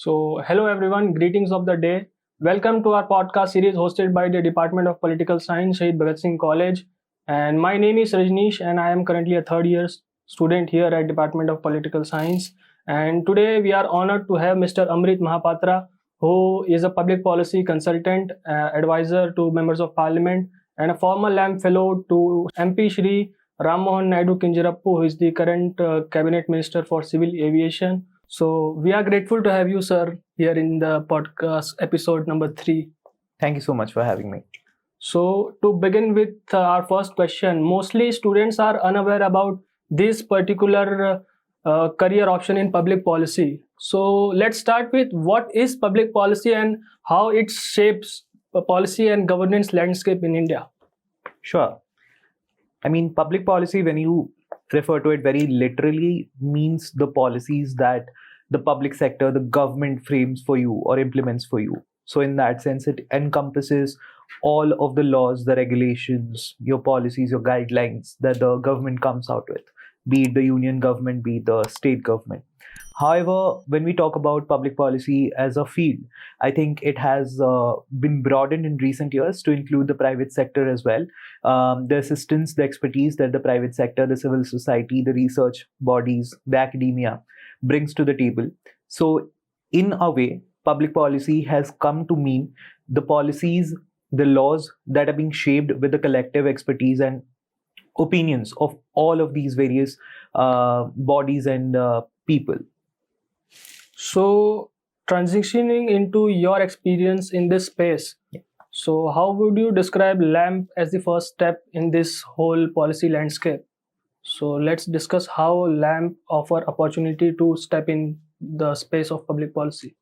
Hello everyone, greetings of the day. Welcome to our podcast series hosted by the Department of Political Science, Shaheed Bhagat Singh College. And my name is Rajneesh, and I am currently a third year student here at Department of Political Science. And today we are honored to have Mr. Amrit Mahapatra, who is a public policy consultant, advisor to members of parliament, and a former LAM fellow to MP Shri Ram Mohan Naidu Kinjirappu, who is the current cabinet minister for civil aviation. So we are grateful to have you, sir, here in the podcast episode number 3. Thank you so much for having me. So to begin with our first question, mostly students are unaware about this particular career option in public policy. So let's start with what is public policy and how it shapes policy and governance landscape in India. Sure. I mean, public policy, when you refer to it very literally, means the policies that the public sector, the government frames for you or implements for you. So in that sense, it encompasses all of the laws, the regulations, your policies, your guidelines that the government comes out with, be it the union government, be it the state government. However, when we talk about public policy as a field, I think it has been broadened in recent years to include the private sector as well. The assistance, the expertise that the private sector, the civil society, the research bodies, the academia brings to the table. So in a way, public policy has come to mean the policies, the laws that are being shaped with the collective expertise and opinions of all of these various bodies and people. So transitioning into your experience in this space, so how would you describe LAMP as the first step in this whole policy landscape? So let's discuss how LAMP offer opportunity to step in the space of public policy.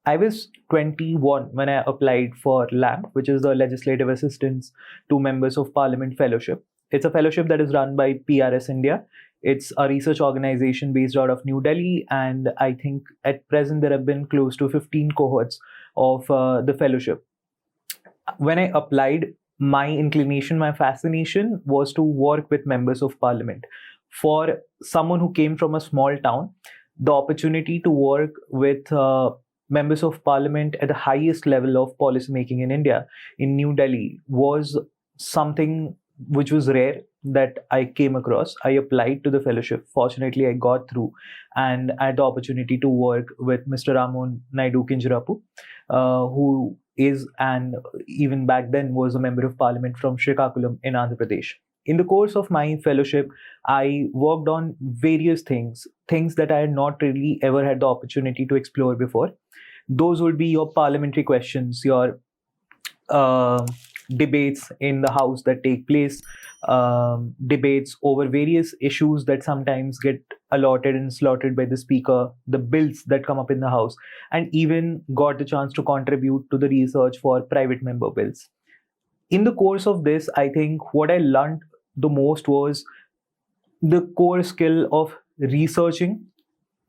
I was 21 when I applied for LAMP, which is the Legislative Assistance to Members of Parliament Fellowship. It's a fellowship that is run by PRS India. It's a research organization based out of New Delhi, and I think at present there have been close to 15 cohorts of the fellowship. When I applied, my inclination, my fascination was to work with members of parliament. For someone who came from a small town, the opportunity to work with members of parliament at the highest level of policy making in India, in New Delhi, was something which was rare that I came across. I applied to the fellowship. Fortunately, I got through, and I had the opportunity to work with Mr. Ram Mohan Naidu Kinjirappu, who is, and even back then was, a member of parliament from Srikakulam in Andhra Pradesh. In the course of my fellowship, I worked on various things that I had not really ever had the opportunity to explore before. Those would be your parliamentary questions, your debates in the house that take place, debates over various issues that sometimes get allotted and slotted by the speaker, the bills that come up in the house, and even got the chance to contribute to the research for private member bills. In the course of this, I think what I learned the most was the core skill of researching,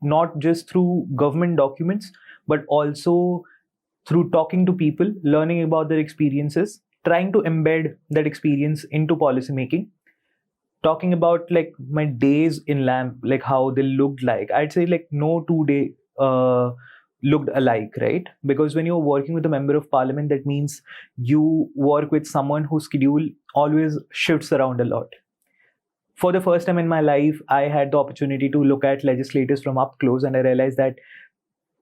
not just through government documents, but also through talking to people, learning about their experiences, trying to embed that experience into policy making, talking about like my days in LAMP, like how they looked like. I'd say like no 2 day looked alike, right? Because when you're working with a member of parliament, that means you work with someone whose schedule always shifts around a lot. For the first time in my life, I had the opportunity to look at legislators from up close, and I realized that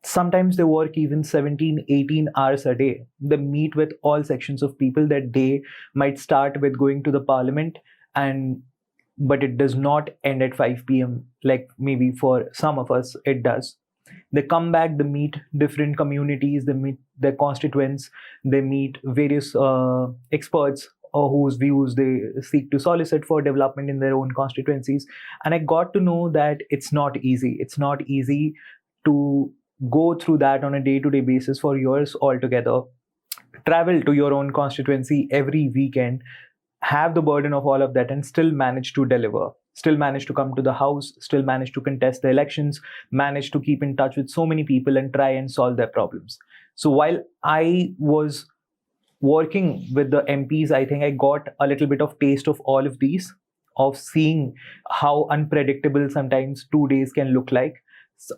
sometimes they work even 17, 18 hours a day. They meet with all sections of people. That day might start with going to the parliament, but it does not end at 5 p.m. like maybe for some of us it does. They come back, they meet different communities, they meet their constituents, they meet various experts whose views they seek to solicit for development in their own constituencies. And I got to know that it's not easy. It's not easy to go through that on a day-to-day basis for years altogether, travel to your own constituency every weekend, have the burden of all of that, and still manage to deliver, still manage to come to the house, still manage to contest the elections, manage to keep in touch with so many people and try and solve their problems. So while I was working with the MPs, I think I got a little bit of taste of all of these, of seeing how unpredictable sometimes 2 days can look like,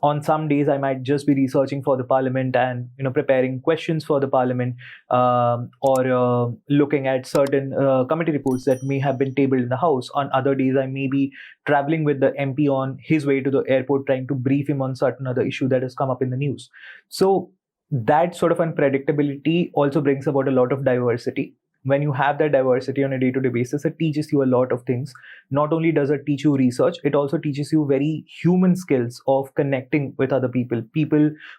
On some days, I might just be researching for the parliament and preparing questions for the parliament, or looking at certain committee reports that may have been tabled in the house. On other days, I may be traveling with the MP on his way to the airport, trying to brief him on certain other issue that has come up in the news. So that sort of unpredictability also brings about a lot of diversity. When you have that diversity on a day-to-day basis, it teaches you a lot of things. Not only does it teach you research, it also teaches you very human skills of connecting with other people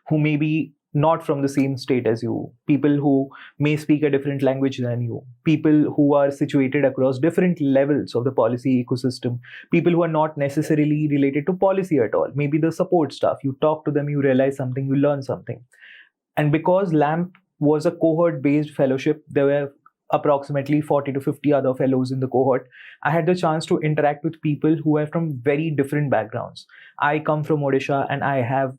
who may be not from the same state as you, people who may speak a different language than you, people who are situated across different levels of the policy ecosystem, people who are not necessarily related to policy at all, maybe the support staff. You talk to them, you realize something, you learn something. And because LAMP was a cohort-based fellowship, there were approximately 40 to 50 other fellows in the cohort. I had the chance to interact with people who are from very different backgrounds. I come from Odisha and I have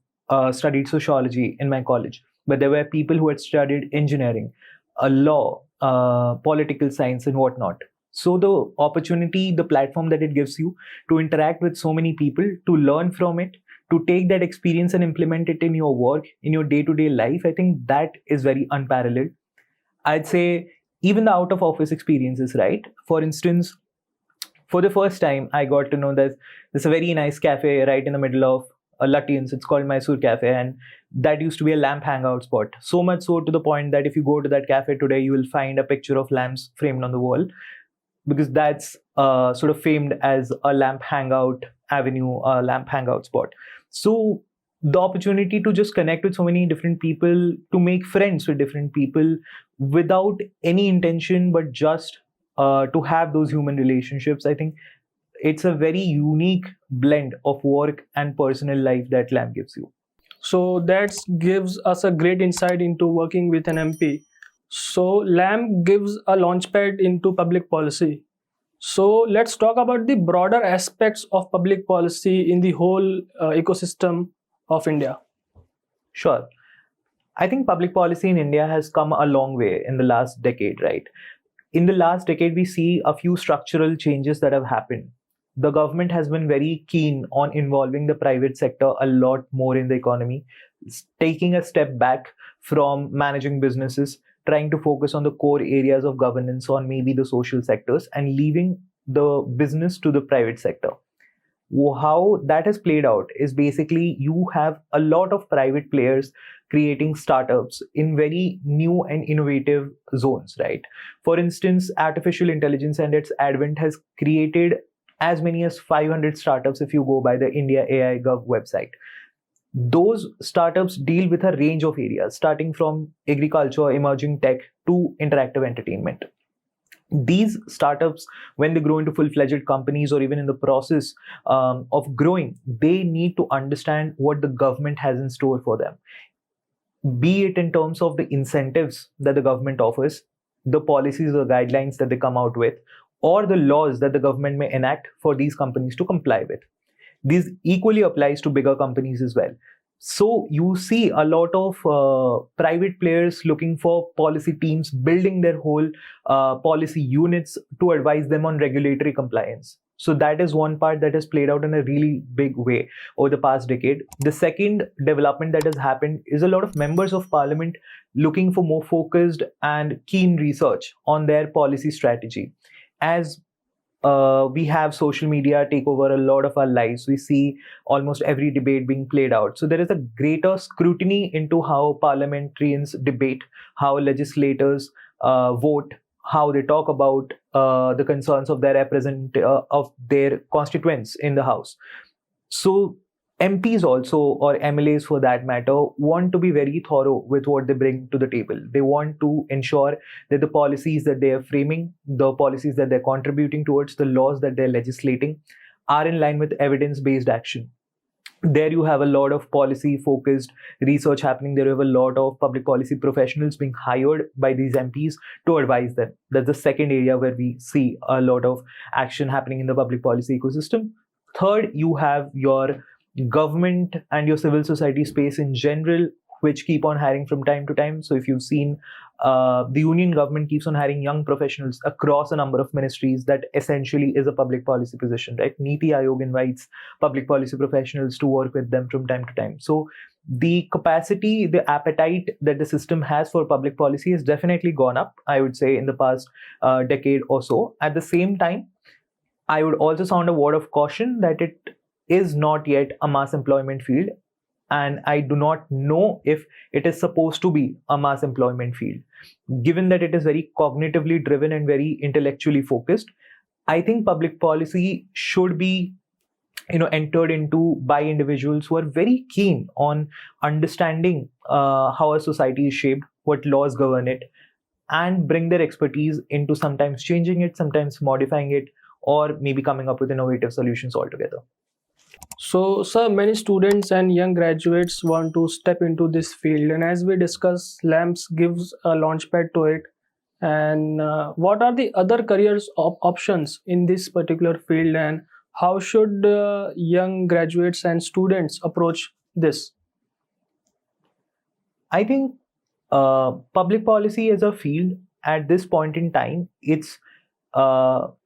studied sociology in my college, but there were people who had studied engineering, law, political science and whatnot. So the opportunity, the platform that it gives you to interact with so many people, to learn from it, to take that experience and implement it in your work, in your day-to-day life, I think that is very unparalleled. I'd say even the out of office experiences, right? For instance, for the first time, I got to know that there's a very nice cafe right in the middle of Lutyens. It's called Mysore Cafe, and that used to be a lamp hangout spot. So much so to the point that if you go to that cafe today, you will find a picture of lamps framed on the wall, because that's sort of famed as a lamp hangout avenue, a lamp hangout spot. So the opportunity to just connect with so many different people, to make friends with different people without any intention, but just to have those human relationships, I think it's a very unique blend of work and personal life that LAMP gives you. So that gives us a great insight into working with an MP. So LAMP gives a launchpad into public policy. So let's talk about the broader aspects of public policy in the whole ecosystem of India. Sure. I think public policy in India has come a long way in the last decade, right? In the last decade, we see a few structural changes that have happened. The government has been very keen on involving the private sector a lot more in the economy, taking a step back from managing businesses, trying to focus on the core areas of governance, on maybe the social sectors, and leaving the business to the private sector. How that has played out is basically you have a lot of private players creating startups in very new and innovative zones, right? For instance, artificial intelligence and its advent has created as many as 500 startups if you go by the India AI Gov website. Those startups deal with a range of areas, starting from agriculture, emerging tech, to interactive entertainment. These startups, when they grow into full-fledged companies or even in the process of growing, they need to understand what the government has in store for them. Be it in terms of the incentives that the government offers, the policies or guidelines that they come out with, or the laws that the government may enact for these companies to comply with. This equally applies to bigger companies as well. So you see a lot of private players looking for policy teams, building their whole policy units to advise them on regulatory compliance. So that is one part that has played out in a really big way over the past decade. The second development that has happened is a lot of members of parliament looking for more focused and keen research on their policy strategy. As we have social media take over a lot of our lives, we see almost every debate being played out. So there is a greater scrutiny into how parliamentarians debate, how legislators vote, how they talk about the concerns of of their constituents in the House. So MPs also, or MLAs for that matter, want to be very thorough with what they bring to the table. They want to ensure that the policies that they are framing, the policies that they're contributing towards, the laws that they're legislating, are in line with evidence-based action. There you have a lot of policy-focused research happening. There you have a lot of public policy professionals being hired by these MPs to advise them. That's the second area where we see a lot of action happening in the public policy ecosystem. Third, you have your government and your civil society space in general, which keep on hiring from time to time. So if you've seen, the union government keeps on hiring young professionals across a number of ministries. That essentially is a public policy position, right? Niti Aayog invites public policy professionals to work with them from time to time. So the capacity, the appetite that the system has for public policy has definitely gone up, I would say, in the past decade or so. At the same time, I would also sound a word of caution that it is not yet a mass employment field. And I do not know if it is supposed to be a mass employment field. Given that it is very cognitively driven and very intellectually focused, I think public policy should be entered into by individuals who are very keen on understanding how a society is shaped, what laws govern it, and bring their expertise into sometimes changing it, sometimes modifying it, or maybe coming up with innovative solutions altogether. So, sir, many students and young graduates want to step into this field, and as we discussed, LAMPS gives a launchpad to it. And what are the other careers options in this particular field, and how should young graduates and students approach this? I think public policy as a field at this point in time, it's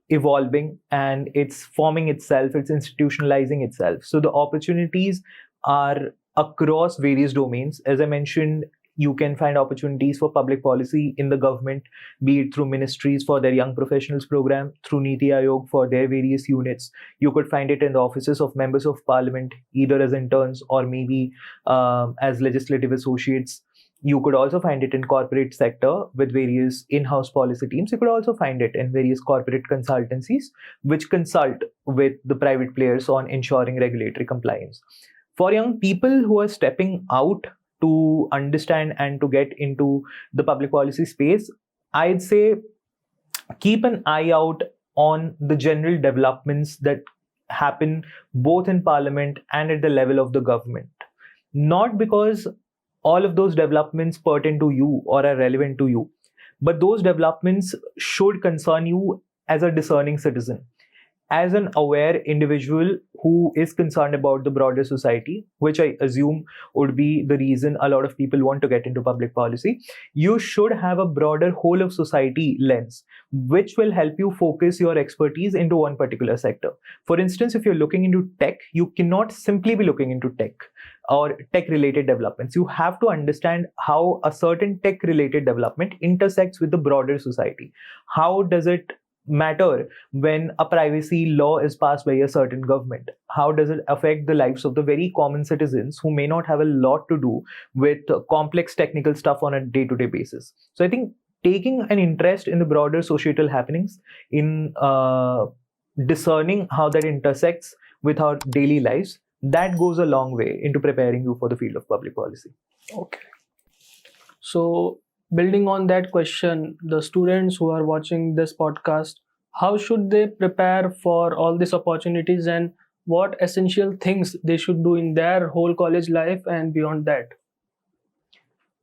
evolving and it's forming itself, it's institutionalizing itself. So the opportunities are across various domains. As I mentioned, you can find opportunities for public policy in the government, be it through ministries for their young professionals program, through Niti Aayog for their various units. You could find it in the offices of members of parliament, either as interns or maybe as legislative associates. You could also find it in corporate sector with various in-house policy teams. You could also find it in various corporate consultancies, which consult with the private players on ensuring regulatory compliance. For young people who are stepping out to understand and to get into the public policy space, I'd say keep an eye out on the general developments that happen both in parliament and at the level of the government. Not because all of those developments pertain to you or are relevant to you, but those developments should concern you as a discerning citizen, as an aware individual who is concerned about the broader society, which I assume would be the reason a lot of people want to get into public policy. You should have a broader whole of society lens, which will help you focus your expertise into one particular sector. For instance, if you're looking into tech, you cannot simply be looking into tech or tech-related developments. You have to understand how a certain tech-related development intersects with the broader society. How does it matter when a privacy law is passed by a certain government? How does it affect the lives of the very common citizens who may not have a lot to do with complex technical stuff on a day-to-day basis? So I think taking an interest in the broader societal happenings, in discerning how that intersects with our daily lives, that goes a long way into preparing you for the field of public policy. Okay. So, building on that question, the students who are watching this podcast, how should they prepare for all these opportunities, and what essential things they should do in their whole college life and beyond that?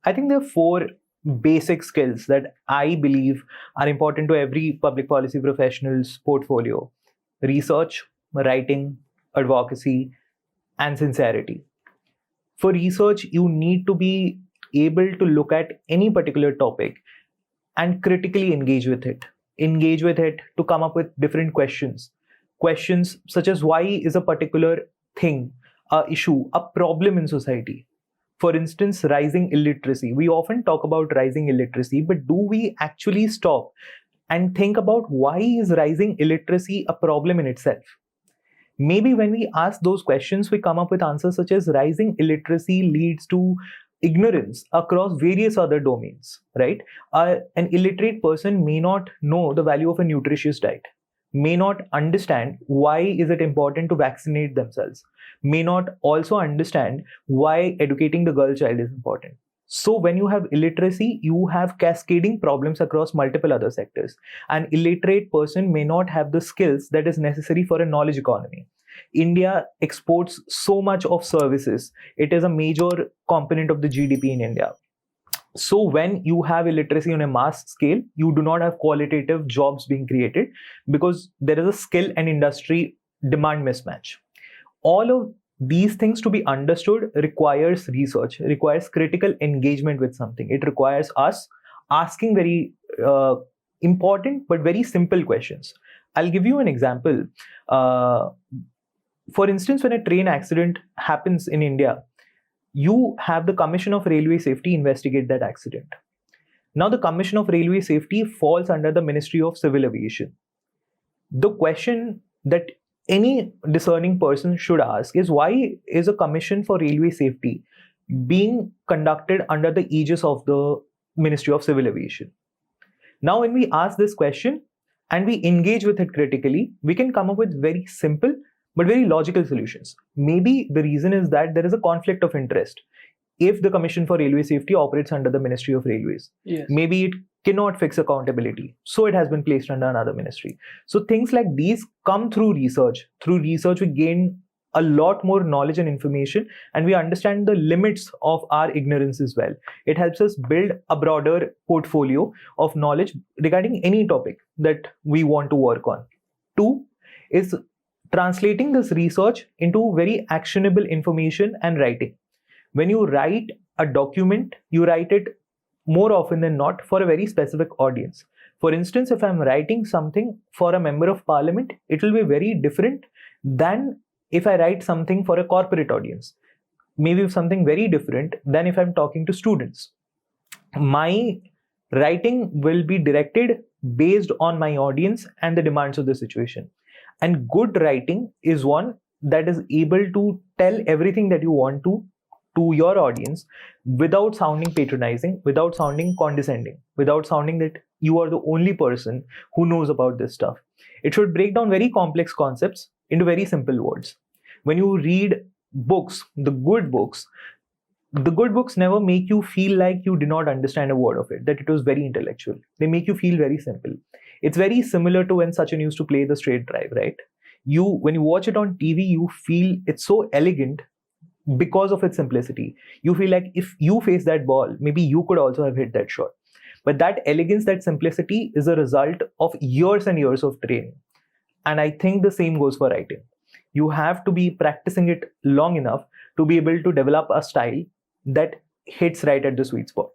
I think there are 4 basic skills that I believe are important to every public policy professional's portfolio: research, writing, advocacy, and sincerity. For research, you need to be able to look at any particular topic and critically engage with it to come up with different questions such as, why is a particular thing, a issue, a problem in society? For instance, rising illiteracy. We often talk about rising illiteracy, but do we actually stop and think about why is rising illiteracy a problem in itself? Maybe when we ask those questions, we come up with answers such as rising illiteracy leads to ignorance across various other domains, right? An illiterate person may not know the value of a nutritious diet, may not understand why is it important to vaccinate themselves, may not also understand why educating the girl child is important. So when you have illiteracy, you have cascading problems across multiple other sectors. An illiterate person may not have the skills that is necessary for a knowledge economy. India exports so much of services. It is a major component of the GDP in India. So when you have illiteracy on a mass scale, you do not have qualitative jobs being created because there is a skill and industry demand mismatch. All of these things to be understood requires research, requires critical engagement with something. It requires us asking very important but very simple questions. I'll give you an example. For instance, when a train accident happens in India, you have the Commission of Railway Safety investigate that accident. Now, the Commission of Railway Safety falls under the Ministry of Civil Aviation. The question that any discerning person should ask is, why is a Commission for Railway Safety being conducted under the aegis of the Ministry of Civil Aviation? Now, when we ask this question and we engage with it critically, we can come up with very simple but very logical solutions. Maybe the reason is that there is a conflict of interest if the Commission for Railway Safety operates under the Ministry of Railways. Yes. Maybe it cannot fix accountability, so it has been placed under another ministry. So things like these come through research. Through research, we gain a lot more knowledge and information, and we understand the limits of our ignorance as well. It helps us build a broader portfolio of knowledge regarding any topic that we want to work on. 2 is translating this research into very actionable information and writing. When you write a document, you write it more often than not for a very specific audience. For instance, if I'm writing something for a member of parliament, it will be very different than if I write something for a corporate audience. Maybe something very different than if I'm talking to students. My writing will be directed based on my audience and the demands of the situation. And good writing is one that is able to tell everything that you want to your audience without sounding patronizing, without sounding condescending, without sounding that you are the only person who knows about this stuff. It should break down very complex concepts into very simple words. When you read books, the good books never make you feel like you did not understand a word of it, that it was very intellectual. They make you feel very simple. It's very similar to when Sachin used to play the straight drive, right? When you watch it on TV, you feel it's so elegant because of its simplicity. You feel like if you face that ball, maybe you could also have hit that shot. But that elegance, that simplicity is a result of years and years of training. And I think the same goes for writing. You have to be practicing it long enough to be able to develop a style that hits right at the sweet spot.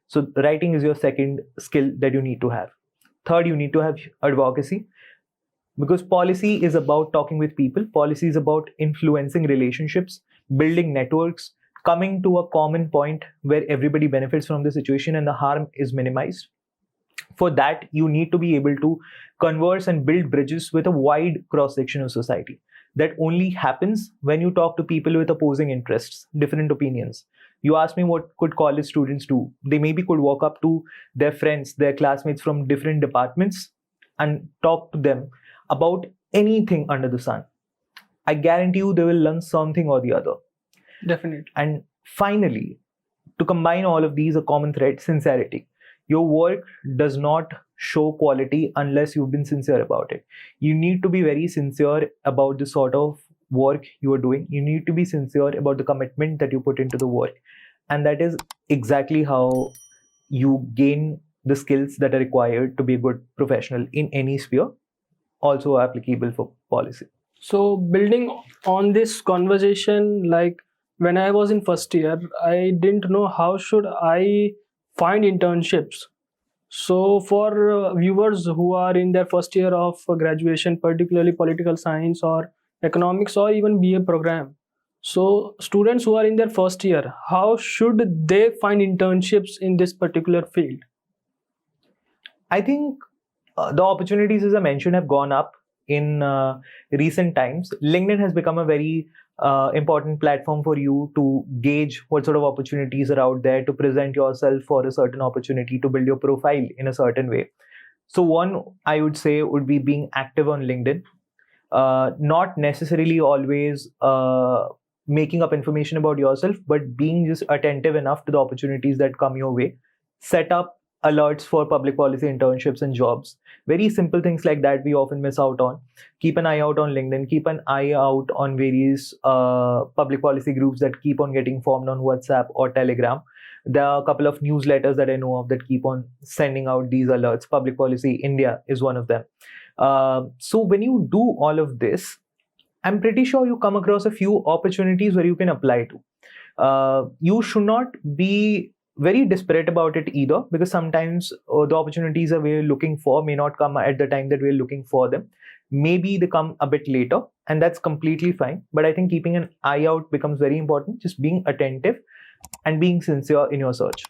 So writing is your second skill that you need to have. Third, you need to have advocacy, because policy is about talking with people. Policy is about influencing relationships, building networks, coming to a common point where everybody benefits from the situation and the harm is minimized. For that, you need to be able to converse and build bridges with a wide cross-section of society. That only happens when you talk to people with opposing interests, different opinions. You ask me what could college students do? They maybe could walk up to their friends, their classmates from different departments and talk to them about anything under the sun. I guarantee you they will learn something or the other. Definitely. And finally, to combine all of these, a common thread, sincerity. Your work does not show quality unless you've been sincere about it. You need to be very sincere about the sort of work you are doing. You need to be sincere about the commitment that you put into the work. And that is exactly how you gain the skills that are required to be a good professional in any sphere, also applicable for policy. So building on this conversation, like when I was in first year, I didn't know how should I find internships. So for viewers who are in their first year of graduation, particularly political science or economics or even BA program, so students who are in their first year, how should they find internships in this particular field? I think the opportunities, as I mentioned, have gone up in recent times. LinkedIn has become a very important platform for you to gauge what sort of opportunities are out there, to present yourself for a certain opportunity, to build your profile in a certain way. So one, I would say, would be being active on LinkedIn. Not necessarily always making up information about yourself, but being just attentive enough to the opportunities that come your way. Set up alerts for public policy internships and jobs. Very simple things like that we often miss out on. Keep an eye out on LinkedIn. Keep an eye out on various public policy groups that keep on getting formed on WhatsApp or Telegram. There are a couple of newsletters that I know of that keep on sending out these alerts. Public Policy India is one of them. So when you do all of this I'm pretty sure you come across a few opportunities where you can apply to. You should not be very desperate about it either, because sometimes the opportunities that we're looking for may not come at the time that we're looking for them. Maybe they come a bit later, and that's completely fine. But I think keeping an eye out becomes very important, just being attentive and being sincere in your search.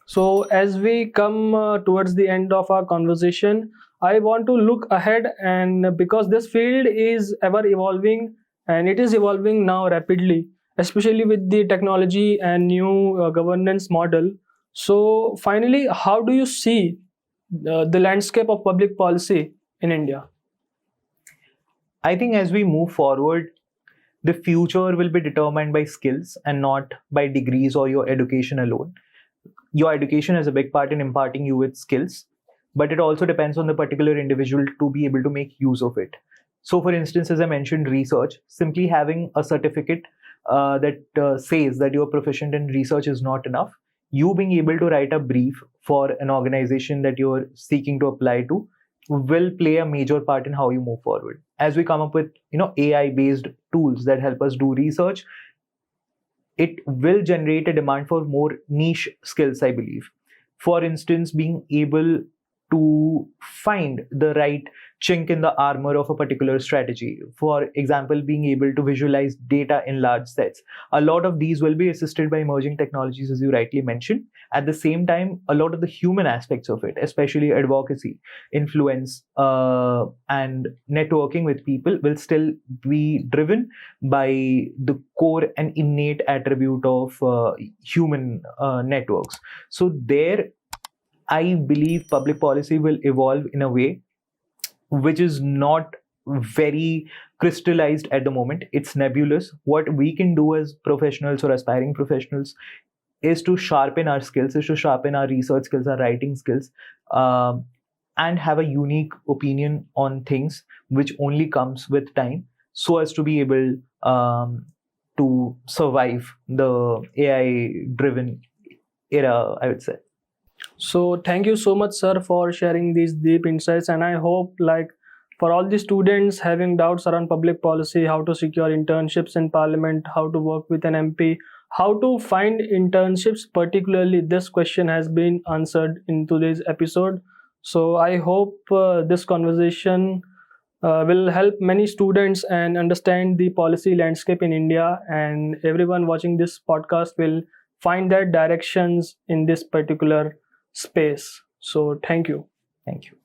So, as we come towards the end of our conversation, I want to look ahead, and because this field is ever evolving and it is evolving now rapidly, especially with the technology and new governance model. So, finally, how do you see the landscape of public policy in India? I think as we move forward, the future will be determined by skills and not by degrees or your education alone. Your education has a big part in imparting you with skills, but it also depends on the particular individual to be able to make use of it. So, for instance, as I mentioned, research, simply having a certificate that says that you're proficient in research is not enough. You being able to write a brief for an organization that you're seeking to apply to will play a major part in how you move forward. As we come up with AI-based tools that help us do research, it will generate a demand for more niche skills, I believe. For instance, being able to find the right chink in the armor of a particular strategy. For example, being able to visualize data in large sets. A lot of these will be assisted by emerging technologies, as you rightly mentioned. At the same time, a lot of the human aspects of it, especially advocacy, influence, and networking with people, will still be driven by the core and innate attribute of human networks. So there, I believe public policy will evolve in a way which is not very crystallized at the moment. It's nebulous. What we can do as professionals or aspiring professionals is to sharpen our skills, is to sharpen our research skills, our writing skills, and have a unique opinion on things, which only comes with time, so as to be able to survive the AI-driven era, I would say. So thank you so much, sir, for sharing these deep insights. And I hope, like, for all the students having doubts around public policy, how to secure internships in parliament, how to work with an MP, how to find internships, particularly this question has been answered in today's episode. So I hope this conversation will help many students and understand the policy landscape in India, and everyone watching this podcast will find their directions in this particular space. So thank you. Thank you.